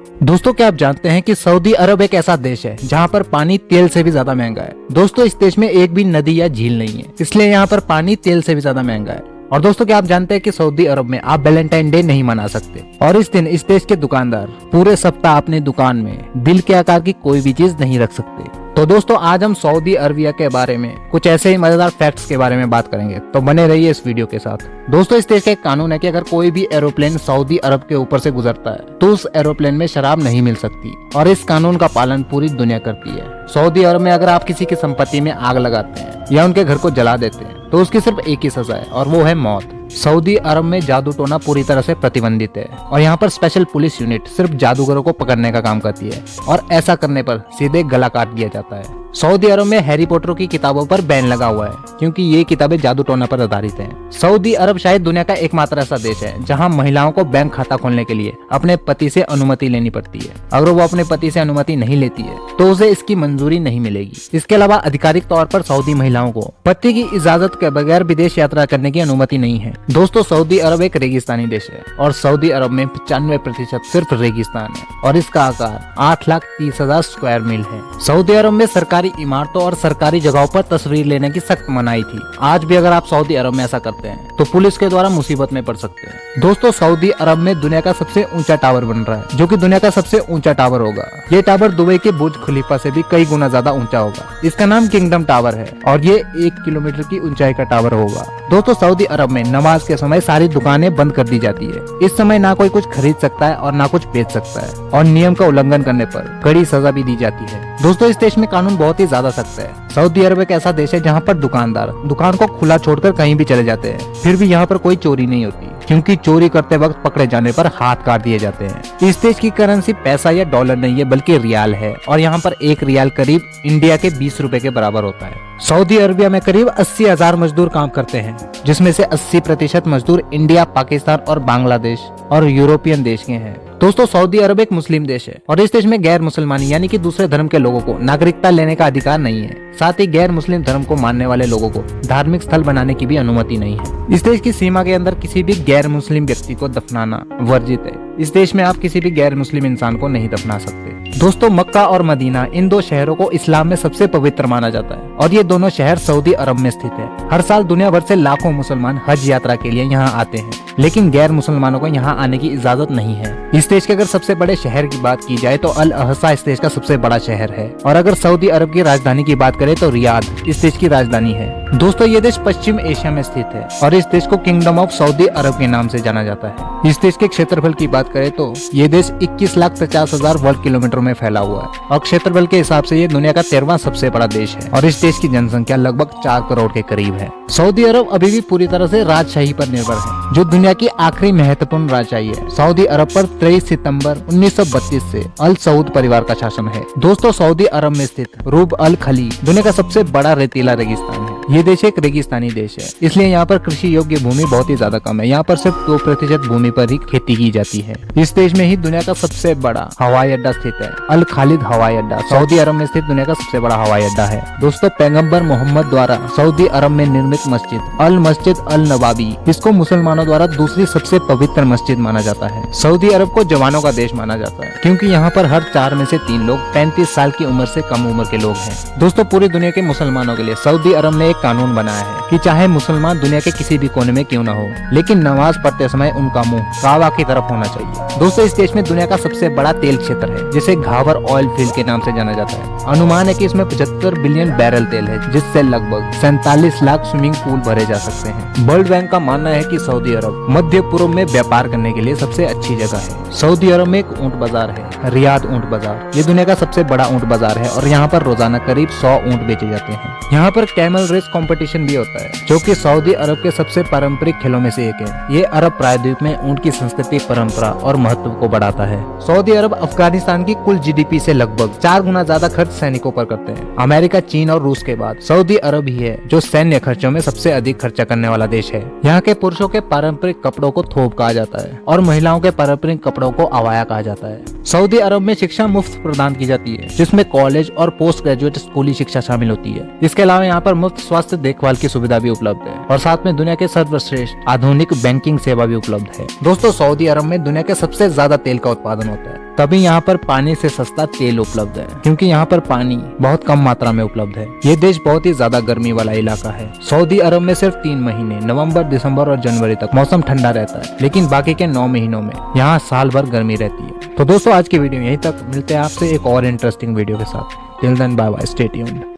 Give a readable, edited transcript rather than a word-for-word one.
दोस्तों, क्या आप जानते हैं कि सऊदी अरब एक ऐसा देश है जहां पर पानी तेल से भी ज्यादा महंगा है। दोस्तों, इस देश में एक भी नदी या झील नहीं है, इसलिए यहाँ पर पानी तेल से भी ज्यादा महंगा है। और दोस्तों, क्या आप जानते हैं कि सऊदी अरब में आप वैलेंटाइन डे नहीं मना सकते, और इस दिन इस देश के दुकानदार पूरे सप्ताह अपनी दुकान में दिल के आकार की कोई भी चीज नहीं रख सकते। तो दोस्तों, आज हम सऊदी अरबिया के बारे में कुछ ऐसे ही मजेदार फैक्ट्स के बारे में बात करेंगे, तो बने रहिए इस वीडियो के साथ। दोस्तों, इस देश का एक कानून है कि अगर कोई भी एरोप्लेन सऊदी अरब के ऊपर से गुजरता है तो उस एरोप्लेन में शराब नहीं मिल सकती, और इस कानून का पालन पूरी दुनिया करती है। सऊदी अरब में अगर आप किसी की संपत्ति में आग लगाते हैं या उनके घर को जला देते हैं तो उसकी सिर्फ एक ही सजा है, और वो है मौत। सऊदी अरब में जादू टोना पूरी तरह से प्रतिबंधित है, और यहाँ पर स्पेशल पुलिस यूनिट सिर्फ जादूगरों को पकड़ने का काम करती है, और ऐसा करने पर सीधे गला काट दिया जाता है। सऊदी अरब में हैरी पॉटर की किताबों पर बैन लगा हुआ है, क्योंकि ये किताबें जादू टोना पर आधारित हैं। सऊदी अरब शायद दुनिया का एकमात्र ऐसा देश है जहां महिलाओं को बैंक खाता खोलने के लिए अपने पति से अनुमति लेनी पड़ती है। अगर वो अपने पति से अनुमति नहीं लेती है तो उसे इसकी मंजूरी नहीं मिलेगी। इसके अलावा आधिकारिक तौर पर सऊदी महिलाओं को पति की इजाजत के बगैर विदेश यात्रा करने की अनुमति नहीं है। दोस्तों, सऊदी अरब एक रेगिस्तानी देश है, और सऊदी अरब में 95% सिर्फ रेगिस्तान है, और इसका आकार 8,30,000 स्क्वायर मील है। सऊदी अरब में सरकारी इमारतों और सरकारी जगहों पर तस्वीर लेने की सख्त मनाही थी। आज भी अगर आप सऊदी अरब में ऐसा करते हैं तो पुलिस के द्वारा मुसीबत में पड़ सकते हैं। दोस्तों, सऊदी अरब में दुनिया का सबसे ऊंचा टावर बन रहा है, जो कि दुनिया का सबसे ऊंचा टावर होगा। ये टावर दुबई के बुर्ज खलीफा से भी कई गुना ज्यादा ऊंचा होगा। इसका नाम किंगडम टावर है, और ये 1 किलोमीटर की ऊंचाई का टावर होगा। दोस्तों, सऊदी अरब में नमाज के समय सारी दुकानें बंद कर दी जाती है। इस समय ना कोई कुछ खरीद सकता है और ना कुछ बेच सकता है, और नियम का उल्लंघन करने पर कड़ी सजा भी दी जाती है। दोस्तों, इस देश में कानून बहुत ही ज्यादा सख्त है। सऊदी अरब एक ऐसा देश है जहाँ पर दुकानदार दुकान को खुला छोड़कर कहीं भी चले जाते हैं, फिर भी यहाँ पर कोई चोरी नहीं होती, क्योंकि चोरी करते वक्त पकड़े जाने पर हाथ काट दिए जाते हैं। इस देश की करेंसी पैसा या डॉलर नहीं है, बल्कि रियाल है, और यहाँ पर 1 रियाल करीब इंडिया के 20 रुपए के बराबर होता है। सऊदी अरबिया में करीब 80,000 मजदूर काम करते हैं, जिसमें से 80% मजदूर इंडिया, पाकिस्तान और बांग्लादेश और यूरोपियन देश के हैं। दोस्तों, सऊदी अरब एक मुस्लिम देश है, और इस देश में गैर मुसलमानी यानी कि दूसरे धर्म के लोगों को नागरिकता लेने का अधिकार नहीं है। साथ ही गैर मुस्लिम धर्म को मानने वाले लोगों को धार्मिक स्थल बनाने की भी अनुमति नहीं है। इस देश की सीमा के अंदर किसी भी गैर मुस्लिम व्यक्ति को दफनाना वर्जित है। इस देश में आप किसी भी गैर मुस्लिम इंसान को नहीं दफना सकते। दोस्तों, मक्का और मदीना, इन 2 शहरों को इस्लाम में सबसे पवित्र माना जाता है, और ये दोनों शहर सऊदी अरब में स्थित है। हर साल दुनिया भर से लाखों मुसलमान हज यात्रा के लिए यहाँ आते हैं, लेकिन गैर मुसलमानों को यहाँ आने की इजाजत नहीं है। इस देश के अगर सबसे बड़े शहर की बात की जाए तो अल अहसा इस देश का सबसे बड़ा शहर है, और अगर सऊदी अरब की राजधानी की बात करें तो रियाद इस देश की राजधानी है। दोस्तों, ये देश पश्चिम एशिया में स्थित है, और इस देश को किंगडम ऑफ सऊदी अरब के नाम से जाना जाता है। इस देश के क्षेत्रफल की बात करें तो ये देश 21,50,000 वर्ग किलोमीटर में फैला हुआ है, और क्षेत्रफल के हिसाब से ये दुनिया का 13वां सबसे बड़ा देश है, और इस देश की जनसंख्या लगभग 4 करोड़ के करीब है। सऊदी अरब अभी भी पूरी तरह से राजशाही पर निर्भर है, जो दुनिया की आखिरी महत्वपूर्ण राजशाही है। सऊदी अरब पर 23 सितंबर 1932 से अल सऊद परिवार का शासन है। दोस्तों, सऊदी अरब में स्थित रूब अल खली दुनिया का सबसे बड़ा रेतीला रेगिस्तान है। ये देश एक रेगिस्तानी देश है, इसलिए यहाँ पर कृषि योग्य भूमि बहुत ही ज्यादा कम है। यहाँ पर सिर्फ 2% भूमि पर ही खेती की जाती है। इस देश में ही दुनिया का सबसे बड़ा हवाई अड्डा स्थित है। अल खालिद हवाई अड्डा सऊदी अरब में स्थित दुनिया का सबसे बड़ा हवाई अड्डा है। दोस्तों, पैगंबर मोहम्मद द्वारा सऊदी अरब में निर्मित मस्जिद अल नवाबी, इसको मुसलमानों द्वारा दूसरी सबसे पवित्र मस्जिद माना जाता है। सऊदी अरब को जवानों का देश माना जाता है, क्योंकि यहाँ पर हर 4 में से 3 लोग 35 साल की उम्र से कम उम्र के लोग हैं। दोस्तों, पूरी दुनिया के मुसलमानों के लिए सऊदी अरब ने एक कानून बनाया है कि चाहे मुसलमान दुनिया के किसी भी कोने में क्यों न हो, लेकिन नमाज पढ़ते समय उनका मुंह काबा की तरफ होना चाहिए। दोस्तों, इस देश में दुनिया का सबसे बड़ा तेल क्षेत्र है, जिसे घावर ऑयल फील्ड के नाम से जाना जाता है। अनुमान है कि इसमें 75 बिलियन बैरल तेल है, जिससे लगभग 47 लाख स्विमिंग पूल भरे जा सकते हैं। वर्ल्ड बैंक का मानना है कि सऊदी अरब मध्य पूर्व में व्यापार करने के लिए सबसे अच्छी जगह है। सऊदी अरब में एक ऊंट बाजार है, रियाद ऊंट बाजार। ये दुनिया का सबसे बड़ा ऊंट बाजार है, और यहाँ पर रोजाना करीब 100 ऊंट बेचे जाते हैं। यहाँ पर कैमल रेस कंपटीशन भी होता है, जो कि सऊदी अरब के सबसे पारंपरिक खेलों में से एक है। ये अरब प्रायद्वीप में ऊंट की संस्कृति, परंपरा और महत्व को बढ़ाता है। सऊदी अरब अफगानिस्तान की कुल GDP से लगभग 4 गुना ज्यादा खर्च सैनिकों पर करते हैं। अमेरिका, चीन और रूस के बाद सऊदी अरब ही है जो सैन्य खर्चों में सबसे अधिक खर्चा करने वाला देश है। यहाँ के पुरुषों के पारंपरिक कपड़ों को थोप कहा जाता है, और महिलाओं के पारंपरिक कपड़ों को अवाया कहा जाता है। सऊदी अरब में शिक्षा मुफ्त प्रदान की जाती है, जिसमें कॉलेज और पोस्ट ग्रेजुएट स्कूली शिक्षा शामिल होती है। इसके अलावा यहाँ पर मुफ्त स्वास्थ्य देखभाल की सुविधा भी उपलब्ध है, और साथ में दुनिया के सर्वश्रेष्ठ आधुनिक बैंकिंग सेवा भी उपलब्ध है। दोस्तों, सऊदी अरब में दुनिया के सबसे ज्यादा तेल का उत्पादन होता है। तभी यहाँ पर पानी से सस्ता तेल उपलब्ध है, क्योंकि यहाँ पर पानी बहुत कम मात्रा में उपलब्ध है। ये देश बहुत ही ज्यादा गर्मी वाला इलाका है। सऊदी अरब में सिर्फ 3 महीने नवंबर, दिसंबर और जनवरी तक मौसम ठंडा रहता है, लेकिन बाकी के 9 महीनों में यहाँ साल भर गर्मी रहती है। तो दोस्तों आज की वीडियो यहीं तक, मिलते हैं आपसे एक और इंटरेस्टिंग वीडियो के साथ। Till then bye bye, stay tuned.